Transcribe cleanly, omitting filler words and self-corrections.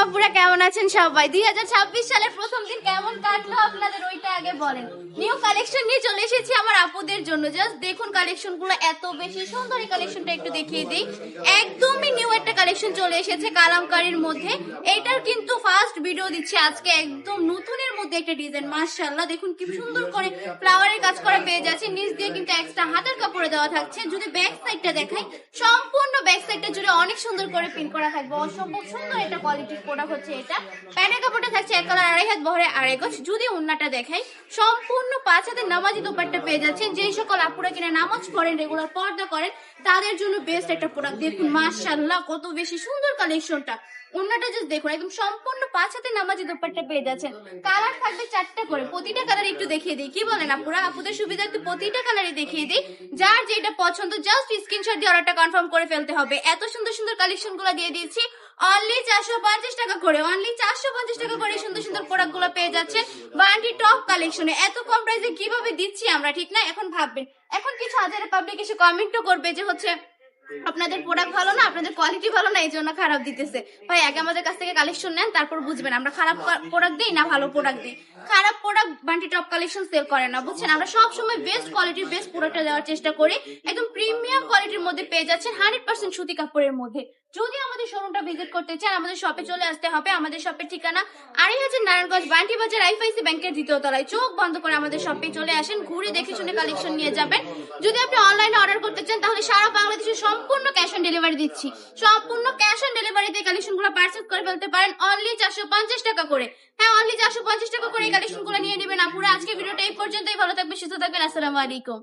আপুরা কেমন আছেন সবাই? 2026 সালের প্রথম দিন কেমন কাটলো আপনাদের ওইটা আগে বলেন। নিউ কালেকশন নিয়ে চলে এসেছি আমার আপুদের জন্য। জাস্ট দেখুন কালেকশন গুলো এত বেশি সুন্দর। এই কালেকশনটা একটু দেখিয়ে দিই। একদমই নিউ একটা কালেকশন চলে এসেছে কালামকারীর মধ্যে। এইটার কিন্তু ফার্স্ট ভিডিও দিচ্ছি আজকে। একদম নতুনের মধ্যে একটা ডিজাইন, মাশাআল্লাহ দেখুন কি সুন্দর করে ফ্লাওয়ারের কাজ করা পেয়ে যাচ্ছে। নিচ দিয়ে কিন্তু এক্সট্রা হাতের কাপড়ে দেওয়া থাকছে। যদি ব্যাক সাইডটা দেখাই, সম্পূর্ণ ব্যাক সাইডটা জুড়ে অনেক সুন্দর করে প্রিন্ট করা থাকবে। অসম্ভব সুন্দর একটা কোয়ালিটির প্রোডাক্ট হচ্ছে এটা। প্যান্টের কাপড়টা থাকছে এক কালার, আড়াই হাত বহরে আড়াই গজ। যদি ওন্নাটা দেখাই, সম্পূর্ণ 5 হাতের নামাজি দোপাট্টা পেয়ে যাচ্ছেন। যেই সকল আপুরা কিনা নামাজ পড়েন, রেগুলার পর্দা করেন, তাদের জন্য বেস্ট একটা প্রোডাক্ট। দেখুন মাশাআল্লাহ কত বেশি সুন্দর কালেকশনটা। ওন্নাটা জাস্ট দেখুন, একদম সম্পূর্ণ 5 হাতের নামাজি দোপাট্টা পেয়ে যাচ্ছেন। কালার থাকবে 4টা করে, প্রতিটা কালার একটু দেখিয়ে দিই। কি বলেন আপুরা? আপুদের সুবিধার্থে প্রতিটা কালারই দেখিয়ে দিই। যার যেটা পছন্দ জাস্ট স্ক্রিনশট দিয়ে অর্ডারটা কনফার্ম করে ফেলতে হবে। এত সুন্দর সুন্দর কালেকশন গুলো দিয়ে দিয়েছি অনলি 450 টাকা করে। অনলি 450 টাকা করে সুন্দর সুন্দর প্রোডাক্ট গুলো পেয়ে যাচ্ছে বান্টি টপ কালেকশনে। এত কম প্রাইসে কিভাবে দিচ্ছি আমরা, ঠিক না? এখন ভাববেন, এখন কিছু হাজারে পাবলিক এসে কমেন্টও করবে যে হচ্ছে আপনাদের প্রোডাক্ট ভালো না, আপনাদের কোয়ালিটি ভালো না, এই জন্য খারাপ দিতেছে। ভাই আগে আমাদের কাছ থেকে কালেকশন নেন, তারপর বুঝবেন আমরা খারাপ প্রোডাক্ট দিই না ভালো প্রোডাক্ট দিই। খারাপ product Bunty top collection sell করে না, বুঝছেন? আমরা সব সময় বেস্ট কোয়ালিটির বেস্ট প্রোডাক্টটা দেওয়ার চেষ্টা করি। একদম প্রিমিয়াম কোয়ালিটির মধ্যে পেয়ে যাচ্ছেন 100% সুতি কাপড়ের মধ্যে। যদি আমাদের শোরুমটা ভিজিট করতে চান, আমাদের শপে চলে আসতে হবে। আমাদের শপের ঠিকানা 2500 নারায়ণগঞ্জ বান্টি বাজার আইফআইসি ব্যাংকের দ্বিতীয় তলায়। চোখ বন্ধ করে আমাদের শপে চলে আসেন, ঘুরে দেখে শুনে কালেকশন নিয়ে যাবেন। যদি আপনি অনলাইনে অর্ডার করতে চান, তাহলে সারা বাংলাদেশে সম্পূর্ণ ক্যাশ অন ডেলিভারি দিচ্ছি। সম্পূর্ণ ক্যাশ অন ডেলিভারিতে কালেকশনগুলো পারচেজ করে ফেলতে পারেন অনলি 450 টাকা করে। হ্যাঁ, অনলি 450 টাকা করে এই কালেকশনগুলো নিয়ে নেবেন আপুরা। আজকে ভিডিওটা এই পর্যন্তই। ভালো থাকবেন, সুস্থ থাকবেন। আসসালামু আলাইকুম।